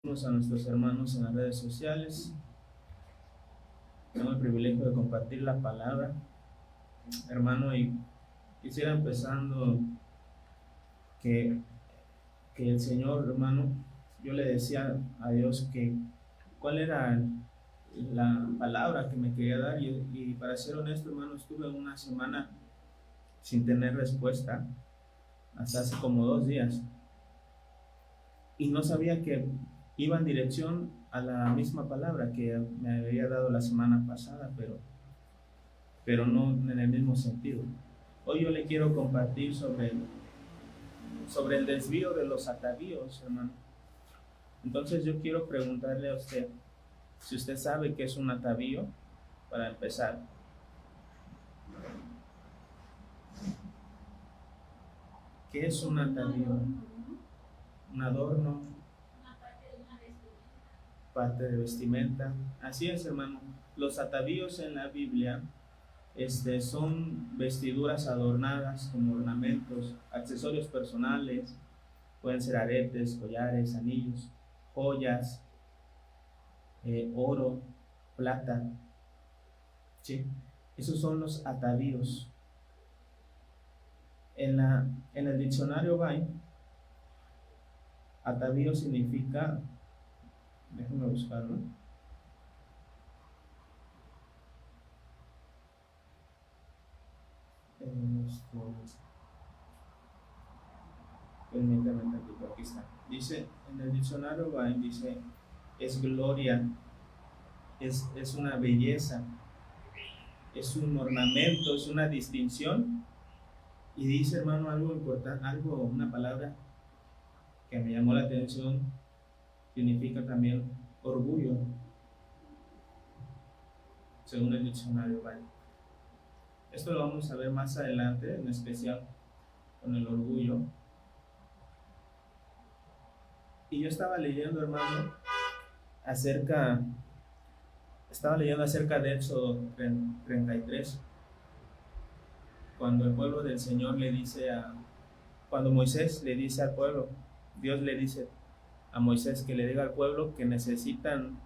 A nuestros hermanos en las redes sociales. Tengo el privilegio de compartir la palabra, hermano, y quisiera empezando que el Señor, hermano, yo le decía a Dios que cuál era la palabra que me quería dar y para ser honesto, hermano, estuve una semana sin tener respuesta hasta hace como 2 días y no sabía que iba en dirección a la misma palabra que me había dado la semana pasada, pero no en el mismo sentido. Hoy yo le quiero compartir sobre el desvío de los atavíos, hermano. Entonces yo quiero preguntarle a usted, si usted sabe qué es un atavío, para empezar. ¿Qué es un atavío? Un adorno, parte de vestimenta. Así es, hermano. Los atavíos en la Biblia son vestiduras adornadas con ornamentos, accesorios personales, pueden ser aretes, collares, anillos, joyas, oro, plata. ¿Sí? Esos son los atavíos. En el diccionario Vine, atavío significa, déjenme buscarlo. Permítame tantito, aquí está. Dice, en el diccionario Vine dice, es gloria, es una belleza, es un ornamento, es una distinción. Y dice, hermano, algo importante, una palabra que me llamó la atención, significa también orgullo, según el diccionario Vine. Esto lo vamos a ver más adelante, en especial con el orgullo. Y yo estaba leyendo, hermano, acerca de Éxodo 33, cuando el pueblo del Señor cuando Moisés le dice al pueblo, Dios le dice a Moisés que le diga al pueblo que necesitan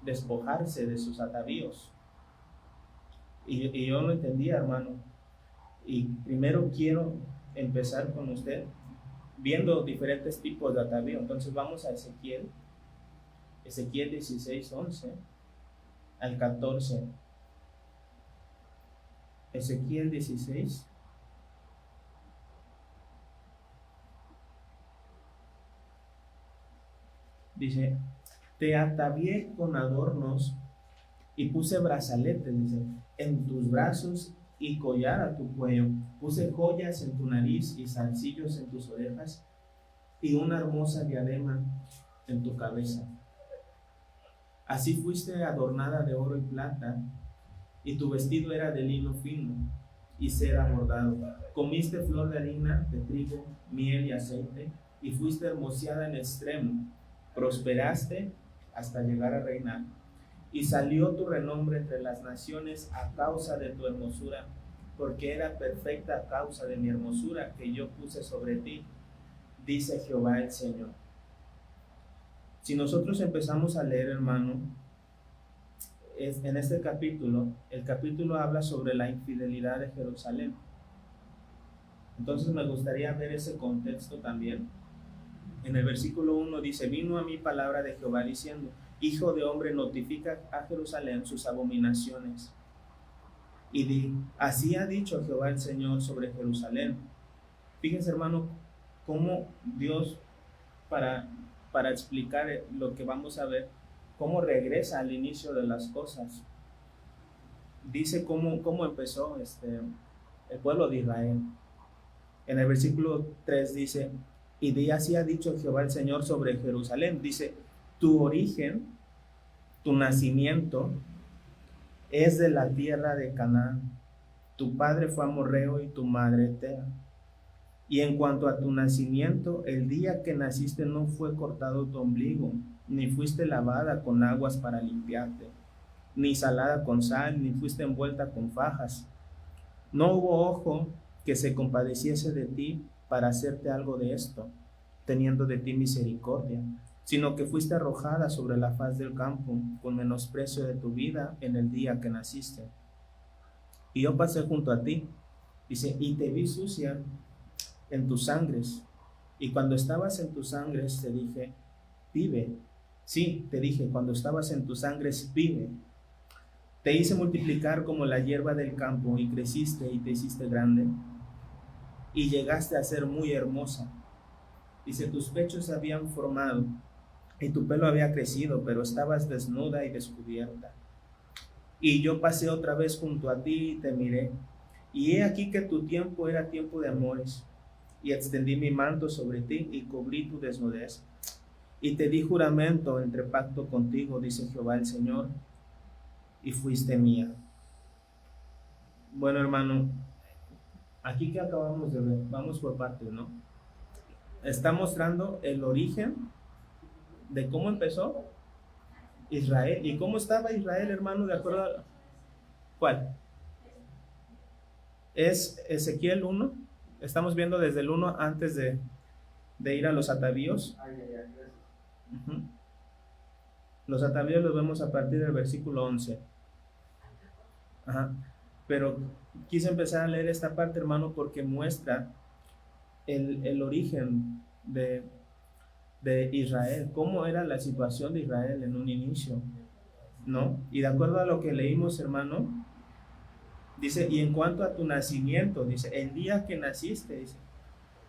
despojarse de sus atavíos. Y yo no entendía, hermano. Y primero quiero empezar con usted viendo diferentes tipos de atavío. Entonces vamos a Ezequiel 16, 11 al 14. Ezequiel 16. Dice, te atavié con adornos y puse brazaletes, dice, en tus brazos y collar a tu cuello. Puse joyas en tu nariz y zarcillos en tus orejas y una hermosa diadema en tu cabeza. Así fuiste adornada de oro y plata, y tu vestido era de lino fino y seda bordado. Comiste flor de harina, de trigo, miel y aceite, y fuiste hermoseada en extremo. Prosperaste hasta llegar a reinar. Y salió tu renombre entre las naciones a causa de tu hermosura, porque era perfecta a causa de mi hermosura que yo puse sobre ti, dice Jehová el Señor. Si nosotros empezamos a leer, hermano, en este capítulo, el capítulo habla sobre la infidelidad de Jerusalén. Entonces me gustaría ver ese contexto también. En el versículo 1 dice, vino a mí palabra de Jehová diciendo, hijo de hombre, notifica a Jerusalén sus abominaciones. Y di, así ha dicho Jehová el Señor sobre Jerusalén. Fíjense, hermano, cómo Dios, para explicar lo que vamos a ver, cómo regresa al inicio de las cosas. Dice cómo empezó el pueblo de Israel. En el versículo 3 dice, y de así ha dicho Jehová el Señor sobre Jerusalén. Dice, tu origen, tu nacimiento, es de la tierra de Canaán. Tu padre fue amorreo y tu madre Tea. Y en cuanto a tu nacimiento, el día que naciste no fue cortado tu ombligo, ni fuiste lavada con aguas para limpiarte, ni salada con sal, ni fuiste envuelta con fajas. No hubo ojo que se compadeciese de ti para hacerte algo de esto, teniendo de ti misericordia. sino que fuiste arrojada sobre la faz del campo con menosprecio de tu vida en el día que naciste. Y yo pasé junto a ti, dice, y te vi sucia en tus sangres. Y cuando estabas en tus sangres te dije, vive. Sí, te dije, cuando estabas en tus sangres, vive. Te hice multiplicar como la hierba del campo y creciste y te hiciste grande y llegaste a ser muy hermosa. Dice, tus pechos se habían formado y tu pelo había crecido, pero estabas desnuda y descubierta. Y yo pasé otra vez junto a ti y te miré, y he aquí que tu tiempo era tiempo de amores, y extendí mi manto sobre ti y cubrí tu desnudez. Y te di juramento entre pacto contigo, dice Jehová el Señor, y fuiste mía. Bueno, hermano, aquí que acabamos de ver, vamos por partes, ¿no? Está mostrando el origen de cómo empezó Israel. ¿Y cómo estaba Israel, hermano? De acuerdo a... ¿Cuál? Es Ezequiel 1. Estamos viendo desde el 1 antes de ir a los atavíos. Uh-huh. Los atavíos los vemos a partir del versículo 11. Ajá. Pero quise empezar a leer esta parte, hermano, porque muestra el origen de Israel, cómo era la situación de Israel en un inicio, ¿no? Y de acuerdo a lo que leímos, hermano, dice, y en cuanto a tu nacimiento, dice, el día que naciste, dice,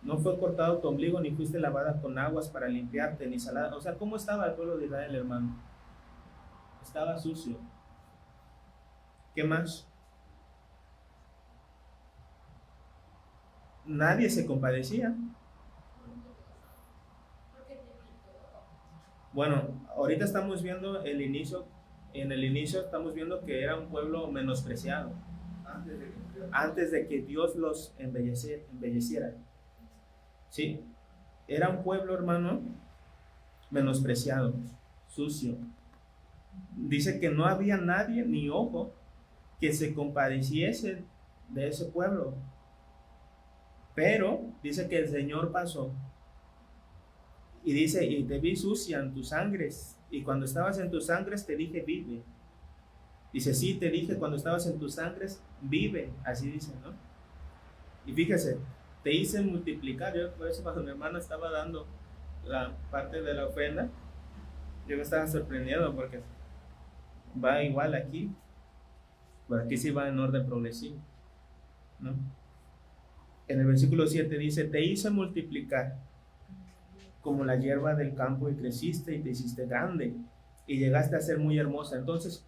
no fue cortado tu ombligo, ni fuiste lavada con aguas para limpiarte, ni salada. O sea, ¿cómo estaba el pueblo de Israel, hermano? Estaba sucio. ¿Qué más? Nadie se compadecía. Bueno, ahorita estamos viendo el inicio. En el inicio estamos viendo que era un pueblo menospreciado antes de que Dios los embelleciera. Sí, era un pueblo, hermano, menospreciado, sucio. Dice que no había nadie ni ojo que se compadeciese de ese pueblo. Pero dice que el Señor pasó y dice, y te vi sucia en tus sangres, y cuando estabas en tus sangres te dije, vive. Dice, sí, te dije cuando estabas en tus sangres, vive, así dice, ¿no? Y fíjese, te hice multiplicar. Yo por eso cuando mi hermano estaba dando la parte de la ofrenda, yo me estaba sorprendiendo porque va igual aquí, pero aquí sí va en orden progresivo, ¿no? En el versículo 7 dice, te hice multiplicar como la hierba del campo y creciste y te hiciste grande y llegaste a ser muy hermosa. Entonces,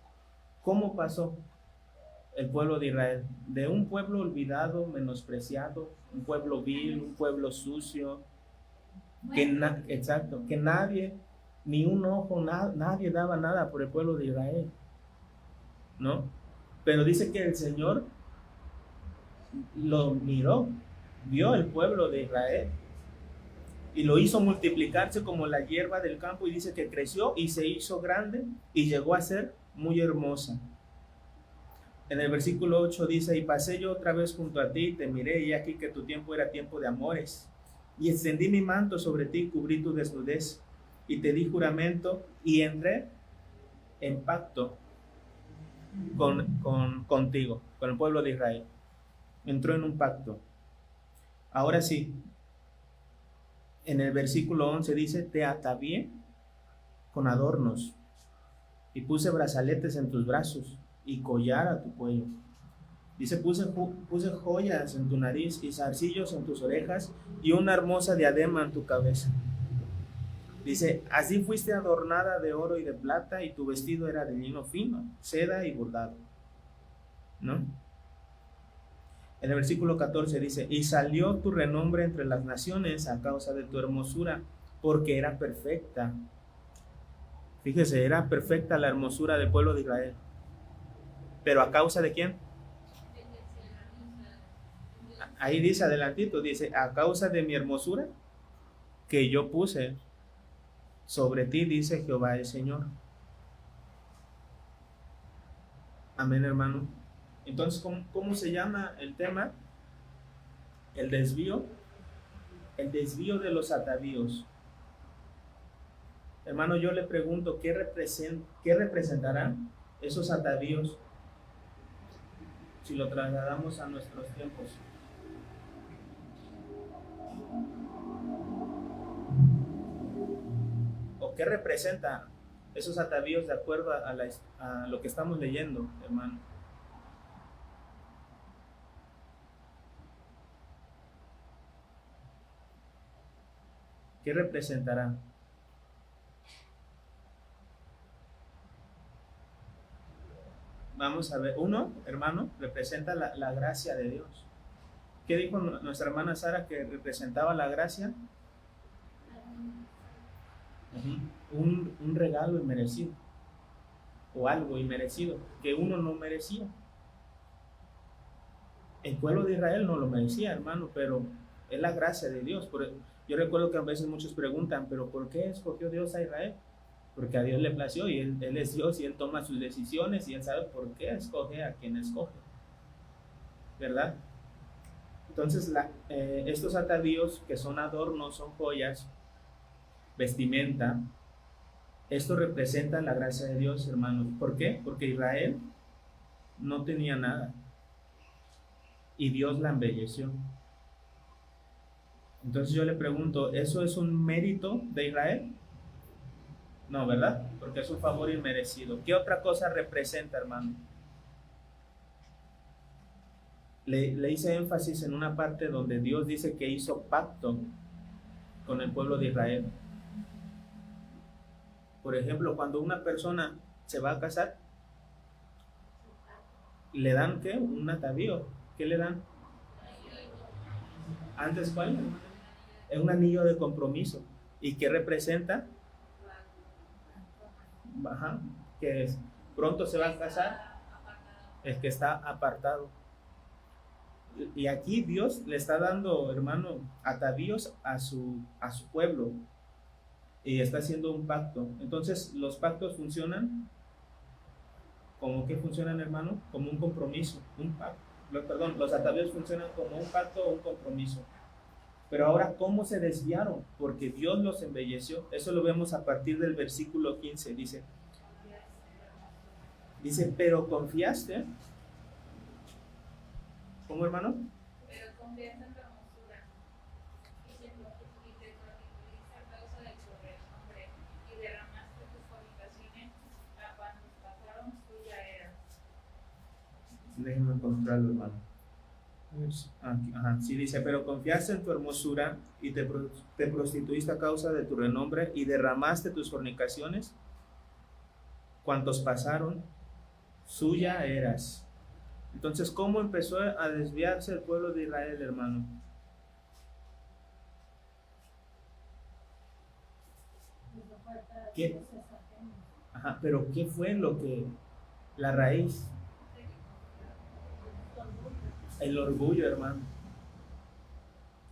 ¿cómo pasó el pueblo de Israel? De un pueblo olvidado, menospreciado, un pueblo vil, un pueblo sucio, exacto, que nadie, ni un ojo, nadie daba nada por el pueblo de Israel, ¿no? Pero dice que el Señor lo miró, vio el pueblo de Israel y lo hizo multiplicarse como la hierba del campo, y dice que creció y se hizo grande y llegó a ser muy hermosa. En el versículo 8 dice, y pasé yo otra vez junto a ti, te miré, y aquí que tu tiempo era tiempo de amores, y extendí mi manto sobre ti, cubrí tu desnudez, y te di juramento, y entré en pacto contigo, con el pueblo de Israel. Entró en un pacto. Ahora sí, en el versículo 11 dice, te atavié con adornos, y puse brazaletes en tus brazos, y collar a tu cuello. Dice, puse joyas en tu nariz, y zarcillos en tus orejas, y una hermosa diadema en tu cabeza. Dice, así fuiste adornada de oro y de plata, y tu vestido era de lino fino, seda y bordado, ¿no? En el versículo 14 dice, y salió tu renombre entre las naciones a causa de tu hermosura, porque era perfecta. Fíjese, era perfecta la hermosura del pueblo de Israel. ¿Pero a causa de quién? Ahí dice adelantito, dice, a causa de mi hermosura que yo puse sobre ti, dice Jehová el Señor. Amén, hermano. Entonces, ¿cómo se llama el tema? El desvío de los atavíos. Hermano, yo le pregunto, ¿qué representarán esos atavíos si lo trasladamos a nuestros tiempos? ¿O qué representan esos atavíos de acuerdo a lo que estamos leyendo, hermano? ¿Qué representará? Vamos a ver. Uno, hermano, representa la gracia de Dios. ¿Qué dijo nuestra hermana Sara que representaba la gracia? Un regalo inmerecido. O algo inmerecido que uno no merecía. El pueblo de Israel no lo merecía, hermano, pero es la gracia de Dios. Yo recuerdo que a veces muchos preguntan, ¿pero por qué escogió Dios a Israel? Porque a Dios le plació y él es Dios y Él toma sus decisiones y Él sabe por qué escoge a quien escoge, ¿verdad? Entonces estos atavíos que son adornos, son joyas, vestimenta, esto representa la gracia de Dios, hermanos. ¿Por qué? Porque Israel no tenía nada y Dios la embelleció. Entonces yo le pregunto, ¿eso es un mérito de Israel? No, ¿verdad? Porque es un favor inmerecido. ¿Qué otra cosa representa, hermano? Le hice énfasis en una parte donde Dios dice que hizo pacto con el pueblo de Israel. Por ejemplo, cuando una persona se va a casar, le dan ¿qué? Un atavío. ¿Qué le dan? ¿Antes cuál? Es un anillo de compromiso. ¿Y qué representa? Ajá, que es, pronto se va a casar, el que está apartado. Y aquí Dios le está dando, hermano, atavíos a su pueblo y está haciendo un pacto. Entonces los pactos funcionan como que funcionan, hermano, como un compromiso, un pacto. Perdón, los atavíos funcionan como un pacto o un compromiso. Pero ahora, ¿cómo se desviaron? Porque Dios los embelleció. Eso lo vemos a partir del versículo 15. Dice, pero confiaste. ¿Cómo, hermano? Pero confiaste en tu hermosura y te constituiste a causa de tu renombre y derramaste tus fornicaciones a cuantos pasaron tuya era. Déjenme encontrarlo, hermano. Ajá, sí dice, pero confiaste en tu hermosura y te prostituiste a causa de tu renombre y derramaste tus fornicaciones. Cuantos pasaron, suya eras. Entonces, ¿cómo empezó a desviarse el pueblo de Israel, hermano? ¿Qué? Ajá, pero ¿qué fue la raíz? El orgullo, hermano.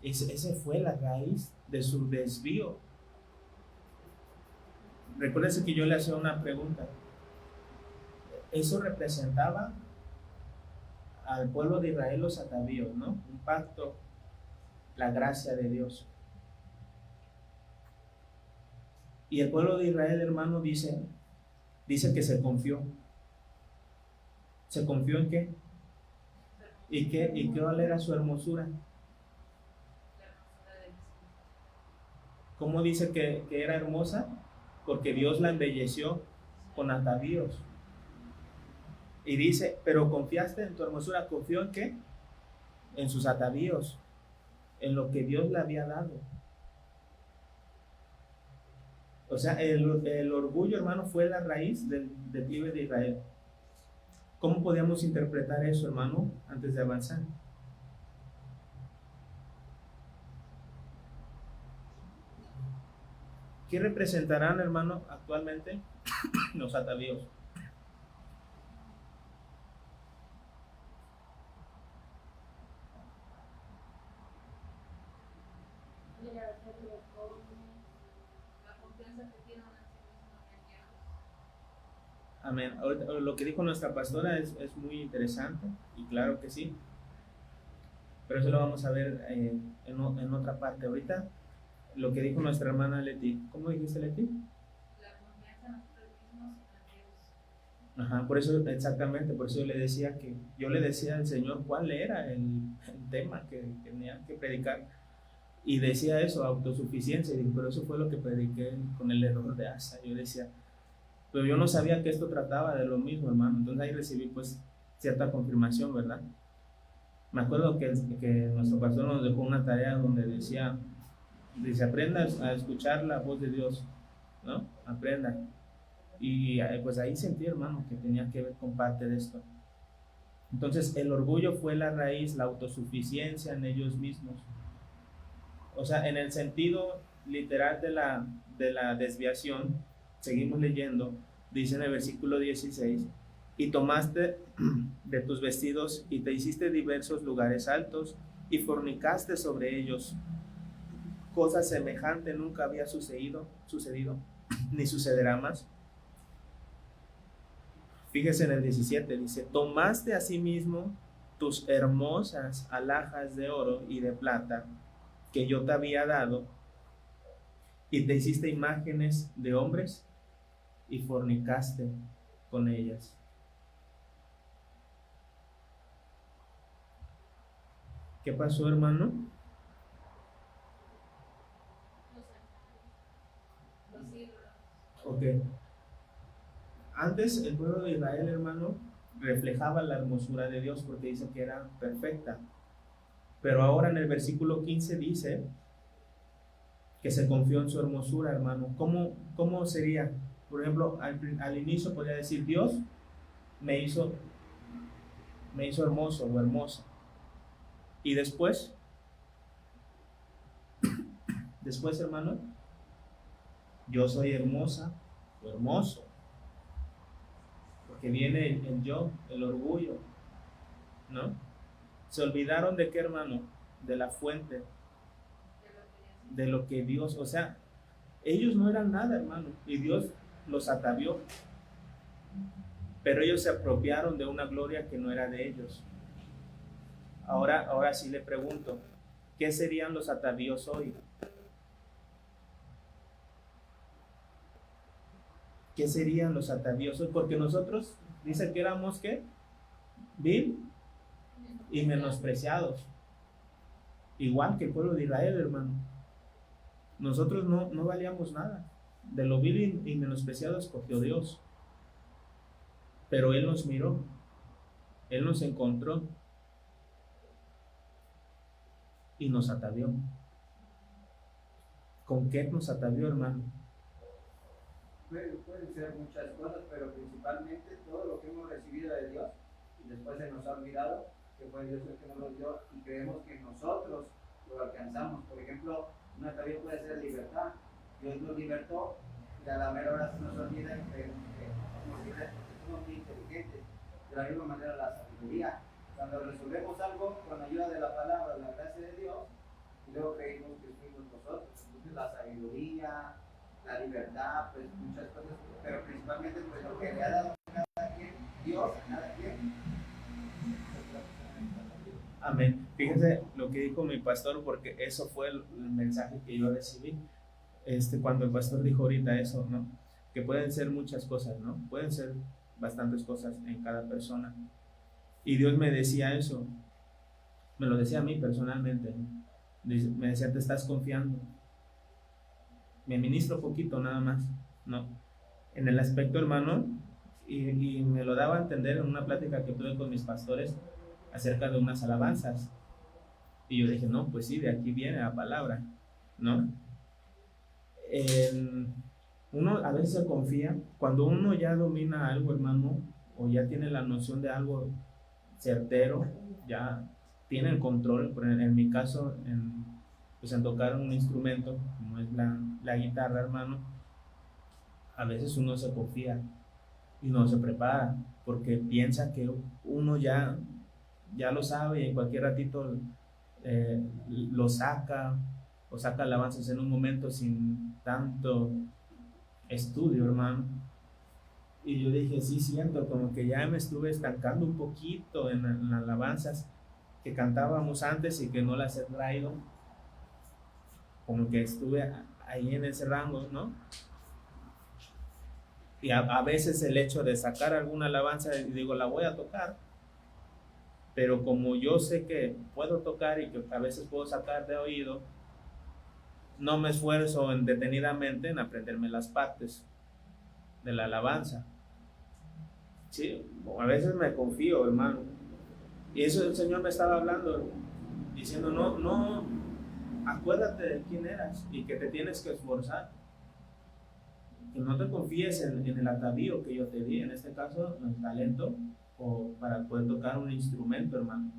Ese fue la raíz de su desvío. Recuérdense que yo le hacía una pregunta. Eso representaba al pueblo de Israel los atavíos, ¿no? Un pacto, la gracia de Dios. Y el pueblo de Israel, hermano, dice que se confió. ¿Se confió en qué? ¿Y cuál era su hermosura? ¿Cómo dice que era hermosa? Porque Dios la embelleció con atavíos. Y dice, pero confiaste en tu hermosura. ¿Confió en qué? En sus atavíos, en lo que Dios le había dado. O sea, el orgullo, hermano, fue la raíz del declive de Israel. ¿Cómo podíamos interpretar eso, hermano, antes de avanzar? ¿Qué representarán, hermano, actualmente los atavíos? Amén. Lo que dijo nuestra pastora es muy interesante y claro que sí. Pero eso lo vamos a ver en otra parte. Ahorita, lo que dijo nuestra hermana Leti. ¿Cómo dijiste, Leti? mismos, sino a Dios. Ajá, por eso, exactamente, por eso yo le decía al Señor cuál era el tema que tenía que predicar. Y decía eso, autosuficiencia, y por eso fue lo que prediqué con el error de Asa. Yo decía, pero yo no sabía que esto trataba de lo mismo, hermano. Entonces ahí recibí pues cierta confirmación, ¿verdad? Me acuerdo que nuestro pastor nos dejó una tarea donde dice, aprenda a escuchar la voz de Dios, ¿no? Aprenda. Y pues ahí sentí, hermano, que tenía que ver con parte de esto. Entonces el orgullo fue la raíz, la autosuficiencia en ellos mismos. O sea, en el sentido literal de la desviación, seguimos leyendo, dice en el versículo 16, y tomaste de tus vestidos y te hiciste diversos lugares altos y fornicaste sobre ellos. Cosa semejante nunca había sucedido, ni sucederá más. Fíjese en el 17, dice, tomaste asimismo tus hermosas alhajas de oro y de plata que yo te había dado y te hiciste imágenes de hombres y fornicaste con ellas. ¿Qué pasó, hermano? Los ídolos. Ok. Antes el pueblo de Israel, hermano, reflejaba la hermosura de Dios porque dice que era perfecta. Pero ahora en el versículo 15 dice que se confió en su hermosura, hermano. ¿Cómo sería? Por ejemplo, al inicio podría decir, Dios me hizo hermoso o hermosa. Y después, hermano, yo soy hermosa o hermoso. Porque viene el yo, el orgullo, ¿no? Se olvidaron de qué, hermano, de la fuente, de lo que Dios, o sea, ellos no eran nada, hermano, y Dios los atavió, pero ellos se apropiaron de una gloria que no era de ellos. Ahora sí le pregunto, ¿qué serían los atavíos hoy? ¿Qué serían los atavíos hoy? Porque nosotros, dice que éramos, ¿qué? Vil y menospreciados. Igual que el pueblo de Israel, hermano. Nosotros no valíamos nada. De lo vil y menospreciado escogió Dios. Pero Él nos miró. Él nos encontró. Y nos atavió. ¿Con qué nos atavió, hermano? Pueden ser muchas cosas, pero principalmente todo lo que hemos recibido de Dios y después se nos ha olvidado que fue Dios el que nos lo dio y creemos que nosotros lo alcanzamos. Por ejemplo, una atavío puede ser libertad. Dios nos libertó y a la mera hora se nos olvida y creemos que somos muy inteligentes. De la misma manera la sabiduría. Cuando resolvemos algo con ayuda de la palabra, la gracia de Dios, y luego creímos que fuimos nosotros. Entonces la sabiduría, la libertad, pues muchas cosas, pero principalmente pues lo que le ha dado a cada quien, Dios a cada quien. Amén. Fíjense lo que dijo mi pastor, porque eso fue el mensaje que yo recibí. Cuando el pastor dijo ahorita eso, ¿no? Que pueden ser muchas cosas, ¿no? Pueden ser bastantes cosas en cada persona. Y Dios me decía eso, me lo decía a mí personalmente, ¿no? Me decía, te estás confiando. Me ministro poquito nada más, ¿no? En el aspecto, hermano, y me lo daba a entender en una plática que tuve con mis pastores acerca de unas alabanzas. Y yo dije, no, pues sí, de aquí viene la palabra, ¿no? Uno a veces se confía, cuando uno ya domina algo, hermano, o ya tiene la noción de algo certero, ya tiene el control. En mi caso, pues en tocar un instrumento como es la guitarra, hermano, a veces uno se confía y no se prepara porque piensa que uno ya lo sabe y en cualquier ratito lo saca o saca alabanzas en un momento sin tanto estudio, hermano. Y yo dije, sí, siento como que ya me estuve estancando un poquito en las alabanzas que cantábamos antes y que no las he traído, como que estuve ahí en ese rango, ¿no? Y a veces el hecho de sacar alguna alabanza, digo, la voy a tocar, pero como yo sé que puedo tocar y que a veces puedo sacar de oído, no me esfuerzo detenidamente en aprenderme las partes de la alabanza. Sí, a veces me confío, hermano. Y eso el Señor me estaba hablando, diciendo, no, acuérdate de quién eras y que te tienes que esforzar. Que no te confíes en el atavío que yo te di, en este caso, el talento, o para poder tocar un instrumento, hermano.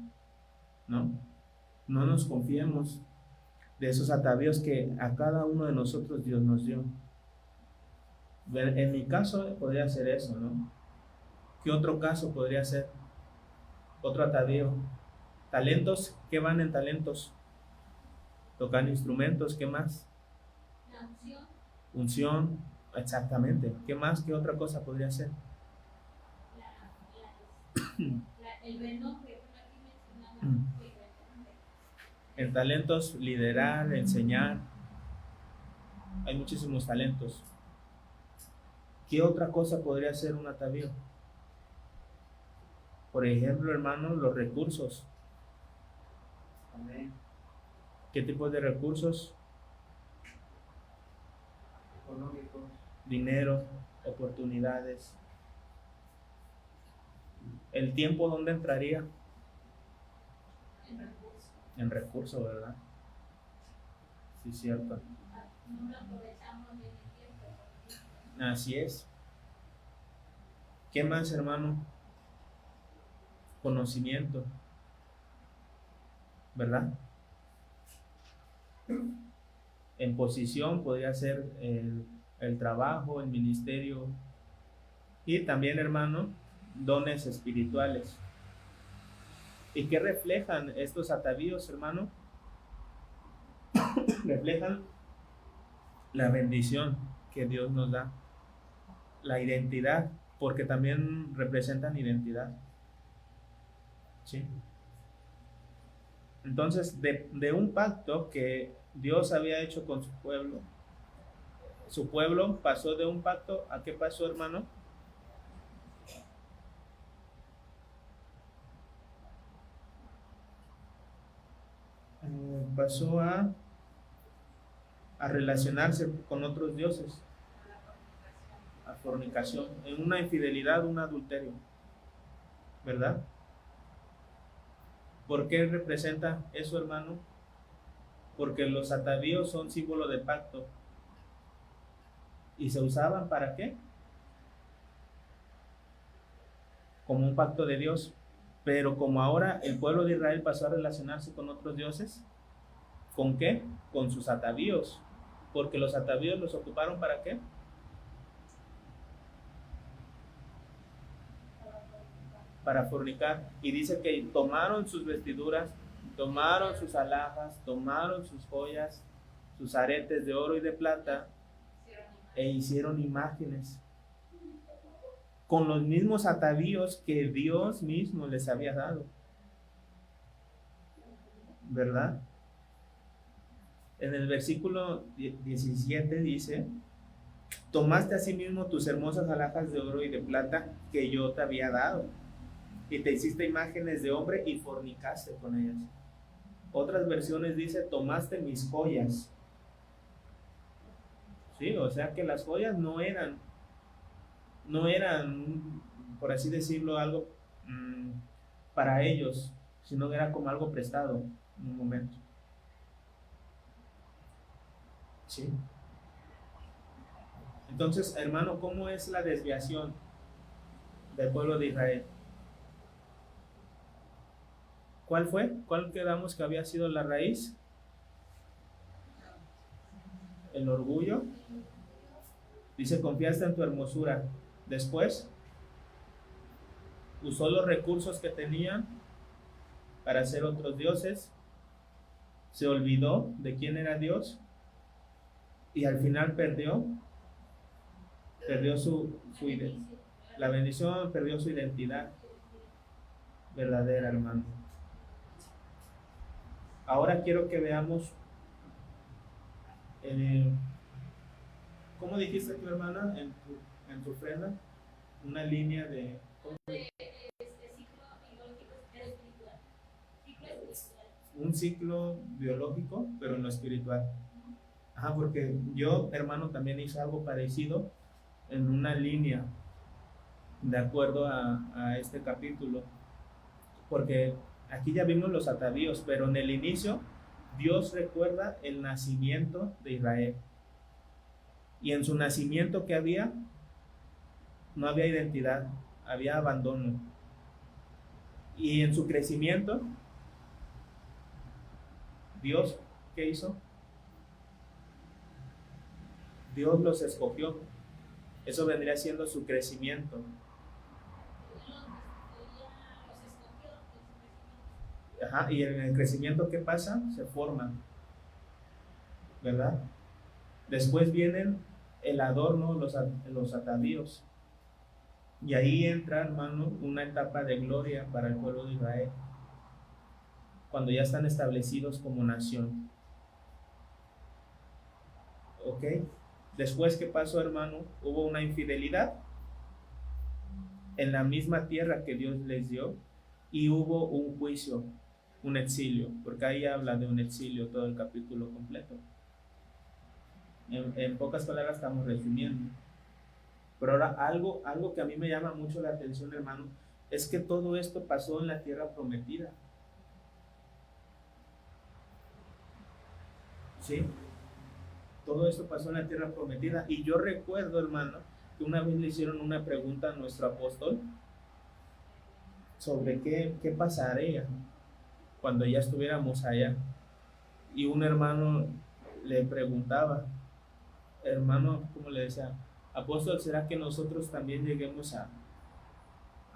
No nos confiemos de esos atavíos que a cada uno de nosotros Dios nos dio. En mi caso podría ser eso, ¿no? ¿Qué otro caso podría ser? Otro atavío. Talentos, ¿qué van en talentos? Tocar instrumentos, ¿qué más? La unción. Unción, exactamente. ¿Qué más? ¿Qué otra cosa podría ser? El renombre, bueno, aquí mencionaba el renombre. En talentos, liderar, enseñar. Hay muchísimos talentos. ¿Qué otra cosa podría ser un atavío? Por ejemplo, hermano, los recursos. Amén. ¿Qué tipo de recursos? Económicos. Dinero, oportunidades. ¿El tiempo dónde entraría? El recurso. En recurso, ¿verdad? Sí, cierto. No lo aprovechamos en el tiempo. Así es. ¿Qué más, hermano? Conocimiento, ¿verdad? En posición podría ser el trabajo, el ministerio y también, hermano, dones espirituales. ¿Y qué reflejan estos atavíos, hermano? Reflejan la bendición que Dios nos da, la identidad, porque también representan identidad. ¿Sí? Entonces, de un pacto que Dios había hecho con su pueblo pasó de un pacto a ¿qué pasó, hermano? Pasó a relacionarse con otros dioses, a fornicación, en una infidelidad, un adulterio, ¿verdad? ¿Por qué representa eso, hermano? Porque los atavíos son símbolo de pacto. ¿Y se usaban para qué? Como un pacto de Dios. Pero como ahora el pueblo de Israel pasó a relacionarse con otros dioses, ¿con qué? Con sus atavíos. Porque los atavíos los ocuparon ¿para qué? Para fornicar. Y dice que tomaron sus vestiduras, tomaron sus alhajas, tomaron sus joyas, sus aretes de oro y de plata e hicieron imágenes con los mismos atavíos que Dios mismo les había dado, ¿verdad? En el versículo 17 dice: tomaste asimismo tus hermosas alhajas de oro y de plata que yo te había dado, y te hiciste imágenes de hombre y fornicaste con ellas. Otras versiones dice: tomaste mis joyas. Sí, o sea que las joyas no eran, por así decirlo, algo para ellos, sino que era como algo prestado en un momento. Sí. Entonces, hermano, ¿cómo es la desviación del pueblo de Israel? ¿Cuál fue? ¿Cuál quedamos que había sido la raíz? El orgullo. Dice: confiaste en tu hermosura. Después, usó los recursos que tenían para hacer otros dioses. Se olvidó de quién era Dios. Y al final perdió la bendición, perdió su identidad verdadera, hermano. Ahora quiero que veamos, ¿cómo dijiste tu hermana? en su ofrenda una línea de un ciclo biológico, pero en lo espiritual. Ajá, porque yo, hermano, también hice algo parecido en una línea de acuerdo a este capítulo, porque aquí ya vimos los atavíos, pero en el inicio Dios recuerda el nacimiento de Israel, y en su nacimiento que había, no había identidad, había abandono, y en su crecimiento Dios, ¿qué hizo? Dios los escogió. Eso vendría siendo su crecimiento. Ajá, y en el crecimiento, ¿qué pasa? Se forman, ¿verdad? Después vienen el adorno, los atavíos. Y ahí entra, hermano, una etapa de gloria para el pueblo de Israel, cuando ya están establecidos como nación. ¿Ok? Después, ¿qué pasó, hermano? Hubo una infidelidad en la misma tierra que Dios les dio, y hubo un juicio, un exilio, porque ahí habla de un exilio todo el capítulo completo. En pocas palabras estamos resumiendo. Pero ahora algo que a mí me llama mucho la atención, hermano, es que todo esto pasó en la tierra prometida. ¿Sí? Todo esto pasó en la tierra prometida. Y yo recuerdo, hermano, que una vez le hicieron una pregunta a nuestro apóstol sobre qué pasaría cuando ya estuviéramos allá. Y un hermano le preguntaba, hermano, ¿cómo le decía? Apóstol, ¿será que nosotros también lleguemos a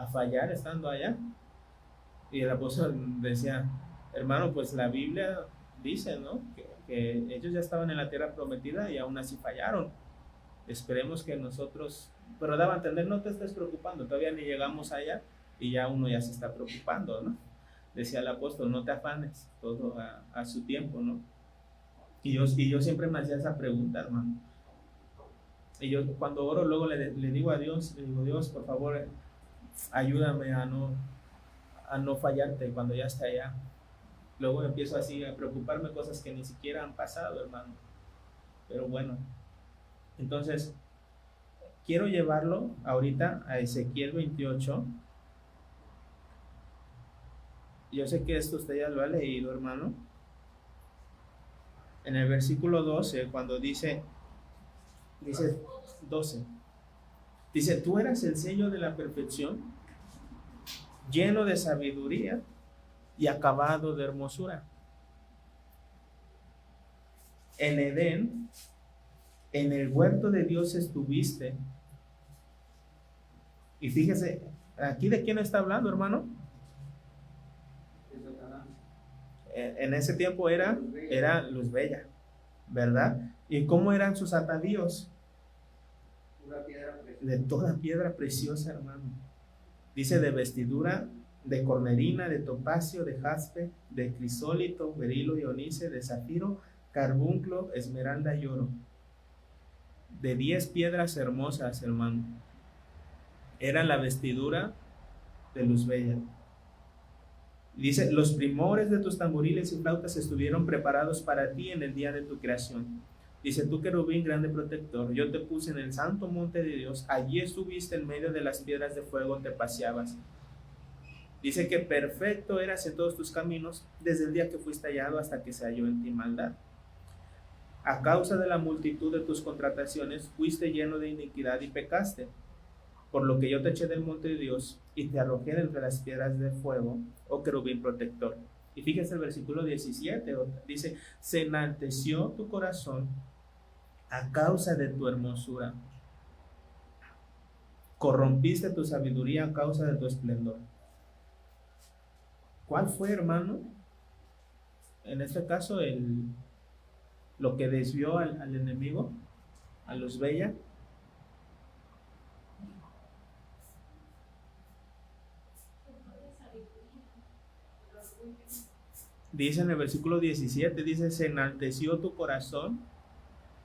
fallar estando allá? Y el apóstol decía, hermano, pues la Biblia dice, ¿no? Que ellos ya estaban en la tierra prometida y aún así fallaron. Esperemos que nosotros, pero daba a entender, no te estés preocupando, todavía ni llegamos allá y ya uno ya se está preocupando, ¿no? Decía el apóstol, no te afanes, todo a su tiempo, ¿no? Y yo siempre me hacía esa pregunta, hermano. Y yo cuando oro, luego le digo a Dios, le digo, Dios, por favor, ayúdame a no fallarte cuando ya está allá. Luego empiezo así a preocuparme cosas que ni siquiera han pasado, hermano. Pero bueno, entonces, quiero llevarlo ahorita a Ezequiel 28. Yo sé que esto usted ya lo ha leído, hermano. En el versículo 12, cuando dice 12, dice, tú eras el sello de la perfección, lleno de sabiduría y acabado de hermosura. En Edén, en el huerto de Dios estuviste. Y fíjese, aquí de quién está hablando, hermano. En ese tiempo era luz bella, ¿verdad? ¿Y cómo eran sus atavíos? De toda piedra preciosa, hermano. Dice de vestidura de cornerina, de topacio, de jaspe, de crisólito, berilo y onice, de zafiro, carbunclo, esmeralda y oro. De 10 piedras hermosas, hermano. Era la vestidura de luz bella. Dice, los primores de tus tamboriles y flautas estuvieron preparados para ti en el día de tu creación. Dice, tú querubín grande protector, yo te puse en el santo monte de Dios, allí estuviste en medio de las piedras de fuego, te paseabas. Dice que perfecto eras en todos tus caminos, desde el día que fuiste hallado hasta que se halló en ti maldad. A causa de la multitud de tus contrataciones, fuiste lleno de iniquidad y pecaste. Por lo que yo te eché del monte de Dios y te arrojé de entre las piedras de fuego, oh querubín protector. Y fíjese el versículo 17, dice, se enalteció tu corazón a causa de tu hermosura. Corrompiste tu sabiduría a causa de tu esplendor. ¿Cuál fue, hermano? En este caso, lo que desvió al enemigo, a luz bella. Dice en el versículo 17, dice, se enalteció tu corazón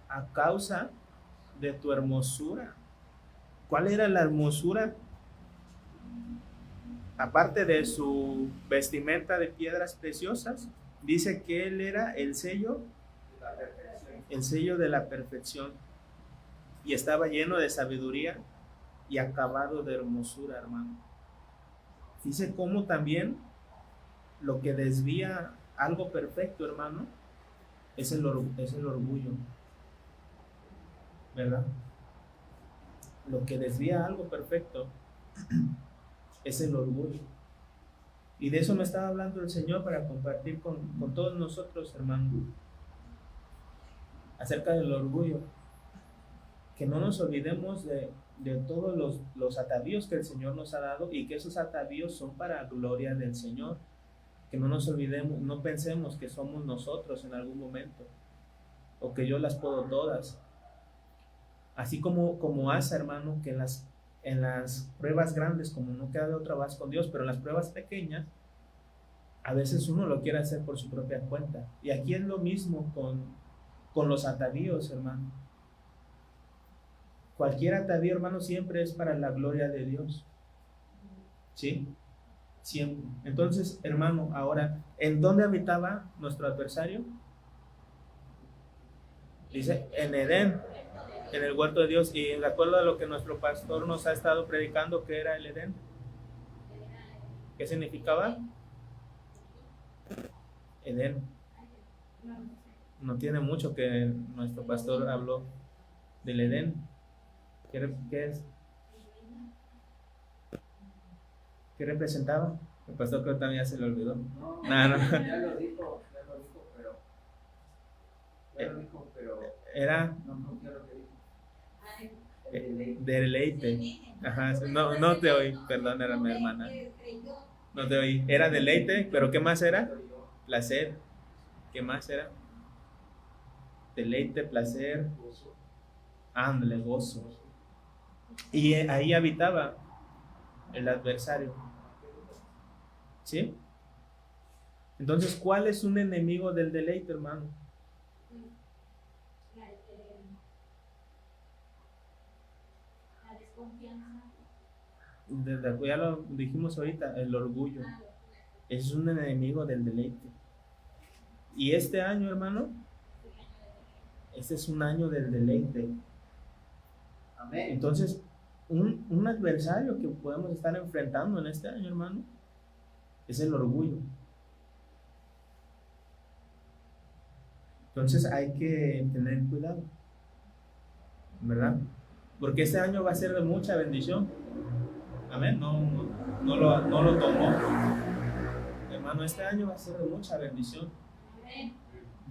a causa de tu hermosura. ¿Cuál era la hermosura? Aparte de su vestimenta de piedras preciosas, dice que él era el sello de la perfección, y estaba lleno de sabiduría y acabado de hermosura, hermano. Dice cómo también lo que desvía algo perfecto, hermano, es el orgullo, ¿verdad? Lo que desvía algo perfecto es el orgullo. Y de eso me estaba hablando el Señor para compartir con todos nosotros, hermano, acerca del orgullo. Que no nos olvidemos de todos los atavíos que el Señor nos ha dado, y que esos atavíos son para gloria del Señor. Que no nos olvidemos, no pensemos que somos nosotros en algún momento, o que yo las puedo todas. Así como Asa, hermano, que en las pruebas grandes, como no queda de otra, vas con Dios, pero en las pruebas pequeñas, a veces uno lo quiere hacer por su propia cuenta. Y aquí es lo mismo con los atavíos, hermano. Cualquier atavío, hermano, siempre es para la gloria de Dios. ¿Sí? Siempre. Entonces, hermano, ahora, ¿en dónde habitaba nuestro adversario? Dice, en Edén, en el huerto de Dios. Y de acuerdo a lo que nuestro pastor nos ha estado predicando, ¿qué era el Edén? ¿Qué significaba? Edén. No tiene mucho que nuestro pastor habló del Edén. ¿Qué es? ¿Qué representaba? El pastor creo que también ya se le olvidó. No, No. ya lo dijo, pero Era no quiero que dijo. deleite. Ajá, no te oí, perdón, era mi hermana. No te oí. Era deleite, pero ¿qué más era? Placer. ¿Qué más era? Deleite, placer. Ándale, gozo. Y ahí habitaba el adversario. ¿Sí? Entonces, ¿cuál es un enemigo del deleite, hermano? La desconfianza. Ya lo dijimos ahorita, el orgullo. Es un enemigo del deleite. Y este año, hermano, este es un año del deleite. Amén. Entonces, un adversario que podemos estar enfrentando en este año, hermano, es el orgullo. Entonces hay que tener cuidado, ¿verdad? Porque este año va a ser de mucha bendición. Amén. No lo tomó. Hermano, este año va a ser de mucha bendición.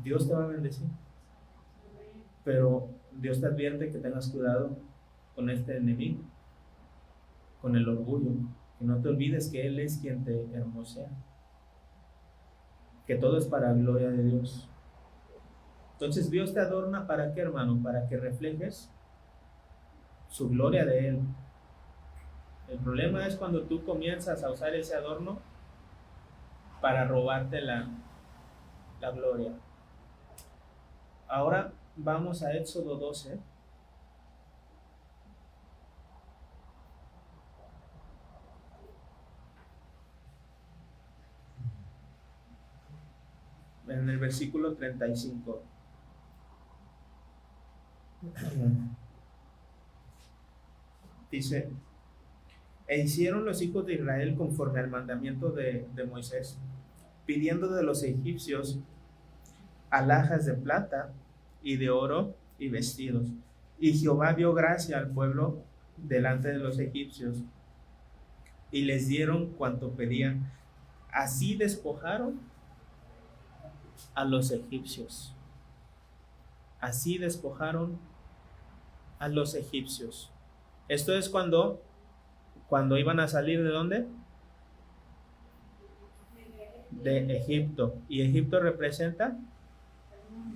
Dios te va a bendecir. Pero Dios te advierte que tengas cuidado con este enemigo, con el orgullo. Que no te olvides que Él es quien te hermosea. Que todo es para gloria de Dios. Entonces Dios te adorna, ¿para qué, hermano? Para que reflejes su gloria de Él. El problema es cuando tú comienzas a usar ese adorno para robarte la gloria. Ahora vamos a Éxodo 12. En el versículo 35. Dice: e hicieron los hijos de Israel conforme al mandamiento de Moisés, pidiendo de los egipcios alhajas de plata y de oro y vestidos. Y Jehová dio gracia al pueblo delante de los egipcios, y les dieron cuanto pedían. Así despojaron a los egipcios. Así despojaron a los egipcios. Esto es cuando iban a salir ¿de dónde? De Egipto. Y Egipto representa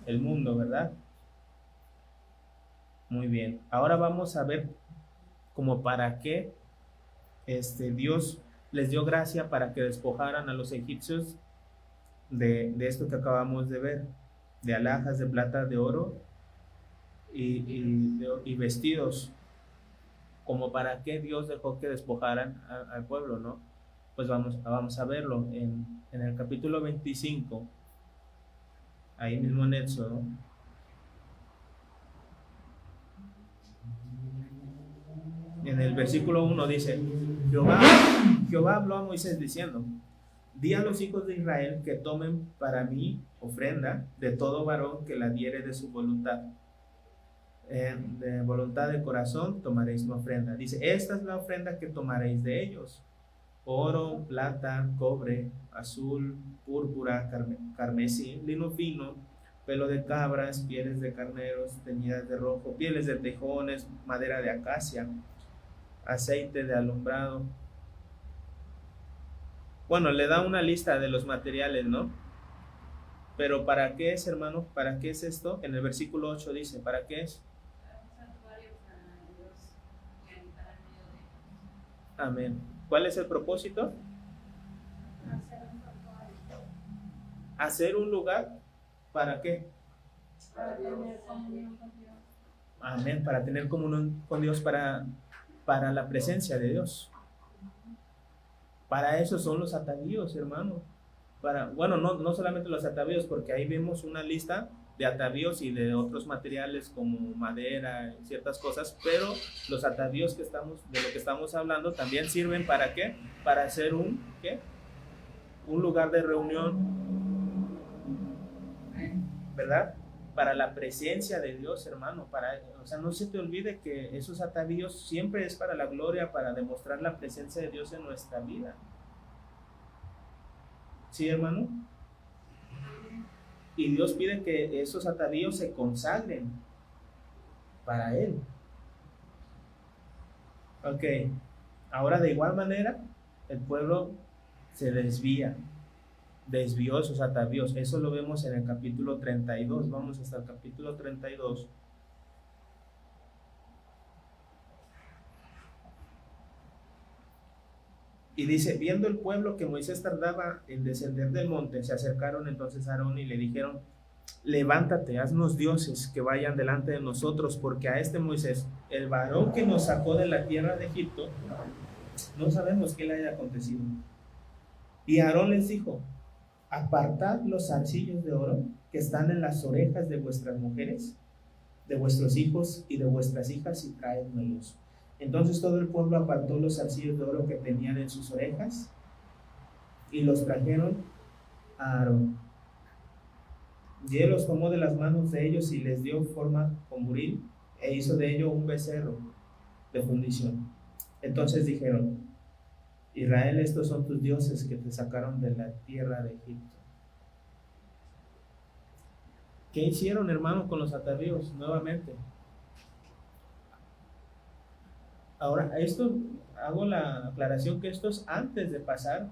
el mundo, ¿verdad? Muy bien. Ahora vamos a ver como para qué Dios les dio gracia para que despojaran a los egipcios de esto que acabamos de ver, de alhajas de plata, de oro y vestidos. como para qué Dios dejó que despojaran al pueblo, ¿no? Pues vamos a verlo en el capítulo 25, ahí mismo en Éxodo. En el versículo 1 dice: Jehová habló a Moisés diciendo: di a los hijos de Israel que tomen para mí ofrenda de todo varón que la diere de su voluntad. De voluntad de corazón tomaréis mi ofrenda. Dice: esta es la ofrenda que tomaréis de ellos: oro, plata, cobre, azul, púrpura, carmesí, lino fino, pelo de cabras, pieles de carneros teñidas de rojo, pieles de tejones, madera de acacia, aceite de alumbrado. Bueno, le da una lista de los materiales, ¿no? Pero ¿para qué es, hermano? ¿Para qué es esto? En el versículo 8 dice: ¿para qué es? Amén. ¿Cuál es el propósito? Hacer un lugar. ¿Para qué? Para tener comunión con Dios. Amén. Para tener comunión con Dios, para la presencia de Dios. Para eso son los atavíos, hermano. Bueno, no solamente los atavíos, porque ahí vemos una lista de atavíos y de otros materiales como madera, ciertas cosas, pero los atavíos de lo que estamos hablando también sirven ¿para qué? Para hacer un lugar de reunión, ¿verdad? Para la presencia de Dios, hermano. O sea, no se te olvide que esos atavíos siempre es para la gloria, para demostrar la presencia de Dios en nuestra vida. ¿Sí, hermano? Y Dios pide que esos atavíos se consagren para Él. Ok, ahora de igual manera el pueblo se desvió esos atavíos. Eso lo vemos en el capítulo 32. Vamos hasta el capítulo 32. Y dice: viendo el pueblo que Moisés tardaba en descender del monte, se acercaron entonces a Aarón y le dijeron: levántate, haznos dioses que vayan delante de nosotros, porque a este Moisés, el varón que nos sacó de la tierra de Egipto, no sabemos qué le haya acontecido. Y Aarón les dijo: apartad los zarcillos de oro que están en las orejas de vuestras mujeres, de vuestros hijos y de vuestras hijas, y traédmelos. Entonces todo el pueblo apartó los zarcillos de oro que tenían en sus orejas y los trajeron a Aarón. Y él los tomó de las manos de ellos y les dio forma con buril e hizo de ello un becerro de fundición. Entonces dijeron: Israel, estos son tus dioses que te sacaron de la tierra de Egipto. ¿Qué hicieron, hermano, con los atavíos? Nuevamente. Ahora, esto, hago la aclaración que esto es antes de pasar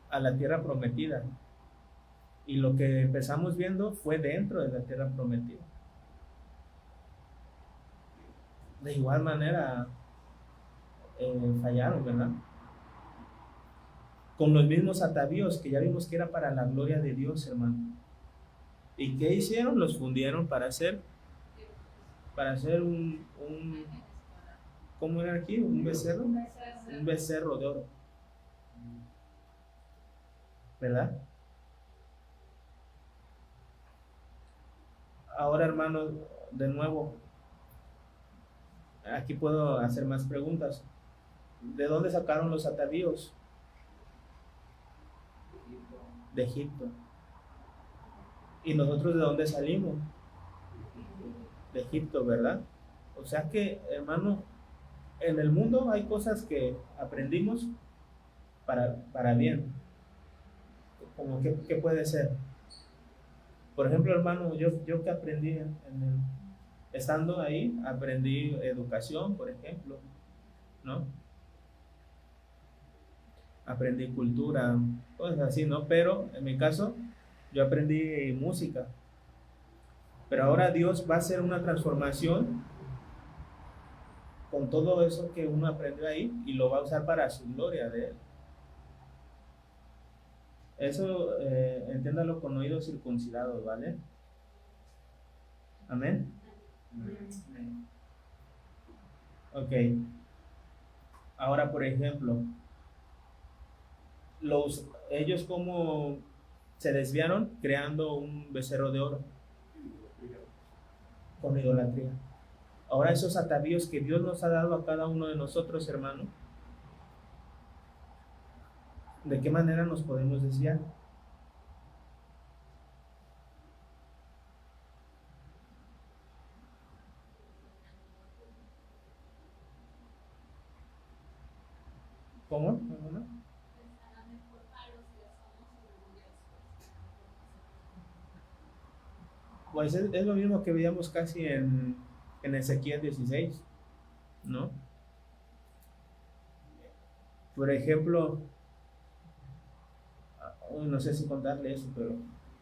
a la tierra prometida. Y lo que empezamos viendo fue dentro de la tierra prometida. De igual manera, fallaron, ¿verdad? Con los mismos atavíos que ya vimos que era para la gloria de Dios, hermano. ¿Y qué hicieron? Los fundieron para hacer un ¿cómo era aquí? ¿Un becerro? Un becerro de oro, ¿verdad? Ahora, hermano, de nuevo, aquí puedo hacer más preguntas. ¿De dónde sacaron los atavíos? De Egipto. ¿Y nosotros de dónde salimos? De Egipto, ¿verdad? O sea que, hermano, en el mundo hay cosas que aprendimos para bien. ¿Cómo qué puede ser? Por ejemplo, hermano, yo que aprendí estando ahí, aprendí educación, por ejemplo, ¿no? Aprendí cultura, cosas así, ¿no? Pero en mi caso, yo aprendí música. Pero ahora Dios va a hacer una transformación con todo eso que uno aprendió ahí y lo va a usar para su gloria de Él. Eso, entiéndalo con oídos circuncidados, ¿vale? Amén. Ok. Ahora, por ejemplo, ellos como se desviaron creando un becerro de oro con idolatría. Ahora esos atavíos que Dios nos ha dado a cada uno de nosotros, hermano, ¿de qué manera nos podemos desviar? ¿Cómo? ¿Cómo? Pues es lo mismo que veíamos casi en Ezequiel 16, ¿no? Por ejemplo, no sé si contarle eso, pero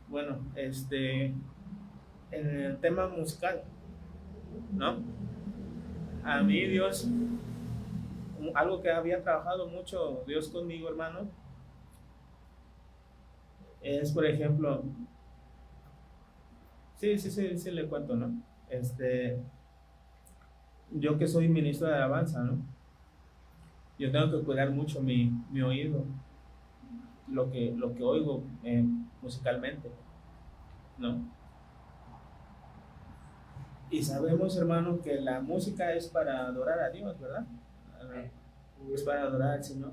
bueno, en el tema musical, ¿no? A mí Dios, algo que había trabajado mucho Dios conmigo, hermano, es por ejemplo, sí le cuento, ¿no? Yo que soy ministro de alabanza, ¿no? Yo tengo que cuidar mucho mi oído, lo que oigo musicalmente, ¿no? Y sabemos, hermano, que la música es para adorar a Dios, ¿verdad? Es para adorar al Señor.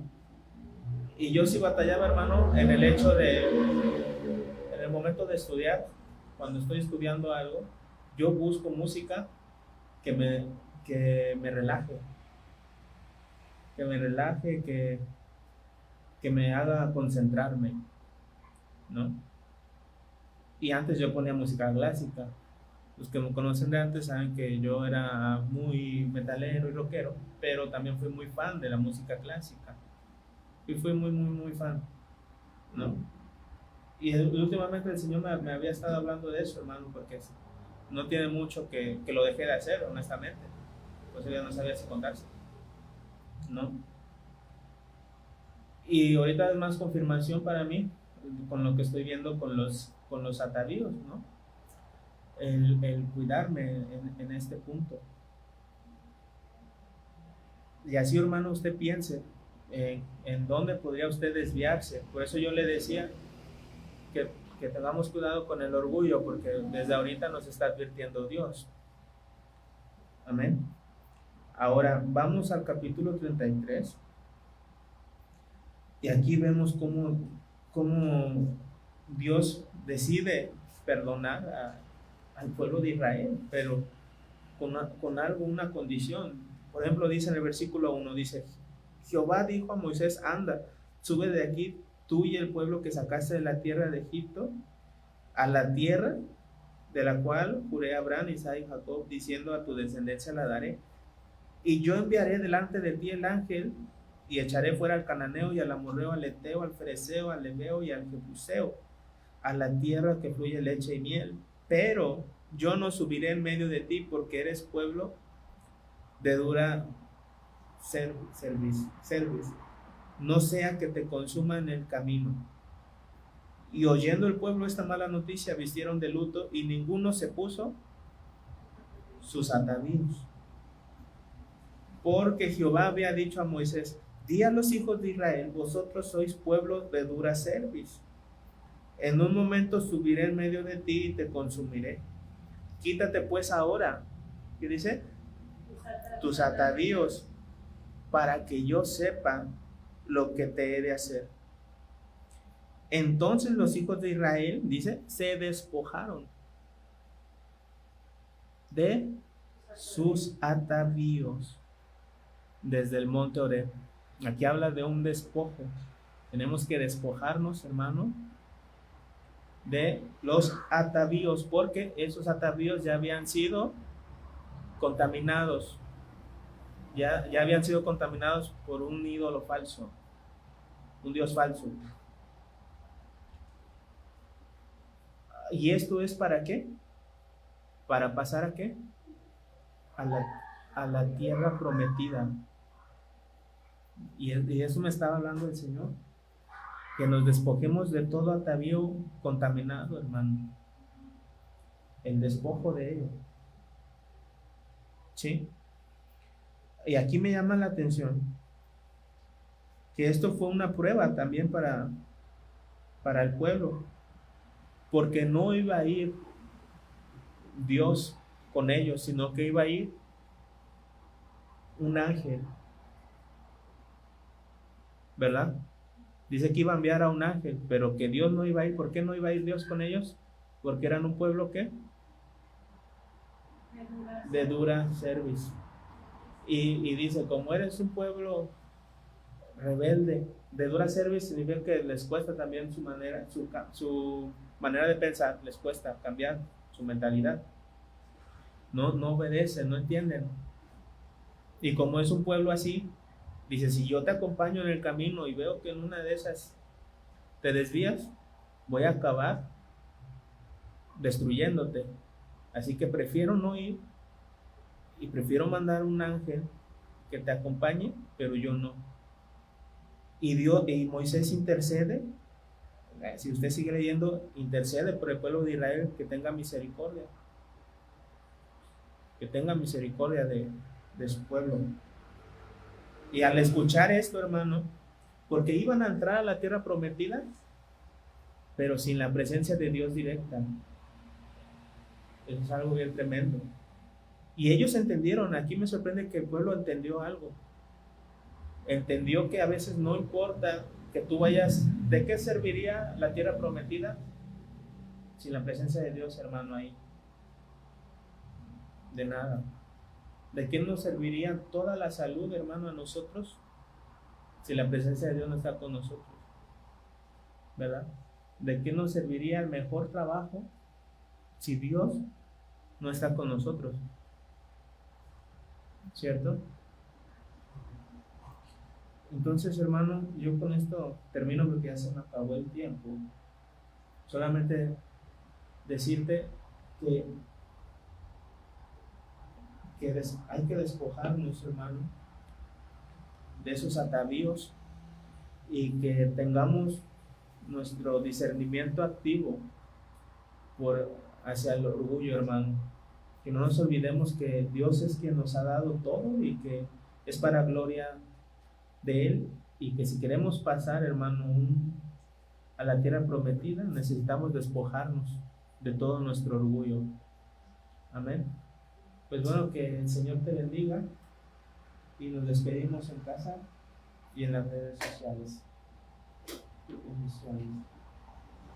Y yo sí batallaba, hermano, en el hecho en el momento de estudiar, cuando estoy estudiando algo, yo busco música que me relaje, que me haga concentrarme, ¿no? Y antes yo ponía música clásica. Los que me conocen de antes saben que yo era muy metalero y rockero, pero también fui muy fan de la música clásica. Y fui muy fan, ¿no? Y últimamente el Señor me había estado hablando de eso, hermano, porque no tiene mucho que lo dejé de hacer, honestamente. Pues ya no sabía si contarse, ¿no? Y ahorita es más confirmación para mí con lo que estoy viendo con los atavíos, ¿no? El cuidarme en este punto. Y así, hermano, usted piense en dónde podría usted desviarse. Por eso yo le decía que tengamos cuidado con el orgullo, porque desde ahorita nos está advirtiendo Dios. Amén. Ahora vamos al capítulo 33. Y aquí vemos cómo Dios decide perdonar al pueblo de Israel, pero con algo, una condición. Por ejemplo, dice en el versículo 1, dice, Jehová dijo a Moisés, anda, sube de aquí tú y el pueblo que sacaste de la tierra de Egipto, a la tierra de la cual juré a Abraham, Isaac y Jacob, diciendo a tu descendencia la daré. Y yo enviaré delante de ti el ángel, y echaré fuera al cananeo y al amorreo, al eteo, al fereceo, al heveo y al jebuseo, a la tierra que fluye leche y miel. Pero yo no subiré en medio de ti, porque eres pueblo de dura cerviz, no sea que te consuma en el camino. Y oyendo el pueblo esta mala noticia, vistieron de luto, y ninguno se puso sus atavíos. Porque Jehová había dicho a Moisés, di a los hijos de Israel, vosotros sois pueblo de dura cerviz. En un momento subiré en medio de ti y te consumiré. Quítate pues ahora, ¿qué dice? Tus atavíos, para que yo sepa lo que te he de hacer. Entonces los hijos de Israel, dice, se despojaron de sus atavíos desde el monte Horeb. Aquí habla de un despojo. Tenemos que despojarnos, hermano, de los atavíos, porque esos atavíos ya habían sido contaminados. Ya habían sido contaminados por un ídolo falso, un dios falso. ¿Y esto es para qué? ¿Para pasar a qué? A la tierra prometida. Y eso me estaba hablando el Señor, que nos despojemos de todo atavío contaminado, hermano. El despojo de ello. ¿Sí? Y aquí me llama la atención que esto fue una prueba también para el pueblo, porque no iba a ir Dios con ellos, sino que iba a ir un ángel, ¿verdad? Dice que iba a enviar a un ángel, pero que Dios no iba a ir. ¿Por qué no iba a ir Dios con ellos? Porque eran un pueblo, ¿qué? De dura cerviz. Y dice, como eres un pueblo rebelde, de dura cerviz, significa que les cuesta también su manera de pensar, les cuesta cambiar su mentalidad. No obedecen, no entienden. Y como es un pueblo así, dice, si yo te acompaño en el camino y veo que en una de esas te desvías, voy a acabar destruyéndote. Así que prefiero no ir y prefiero mandar un ángel que te acompañe, pero yo no. Y Moisés intercede. Si usted sigue leyendo, intercede por el pueblo de Israel, que tenga misericordia. Que tenga misericordia de su pueblo. Y al escuchar esto, hermano, porque iban a entrar a la tierra prometida, pero sin la presencia de Dios directa. Eso es algo bien tremendo. Y ellos entendieron. Aquí me sorprende que el pueblo entendió algo. Entendió que a veces no importa que tú vayas. ¿De qué serviría la tierra prometida sin la presencia de Dios, hermano, ahí? De nada. ¿De qué nos serviría toda la salud, hermano, a nosotros si la presencia de Dios no está con nosotros? ¿Verdad? ¿De qué nos serviría el mejor trabajo si Dios no está con nosotros? ¿Cierto? Entonces, hermano, yo con esto termino porque ya se me acabó el tiempo. Solamente decirte que hay que despojarnos, hermano, de esos atavíos y que tengamos nuestro discernimiento activo hacia el orgullo, hermano. Que no nos olvidemos que Dios es quien nos ha dado todo y que es para gloria de Él, y que si queremos pasar, hermano, a la tierra prometida, necesitamos despojarnos de todo nuestro orgullo. Amén. Pues bueno, que el Señor te bendiga, y nos despedimos en casa y en las redes sociales. Bendiciones.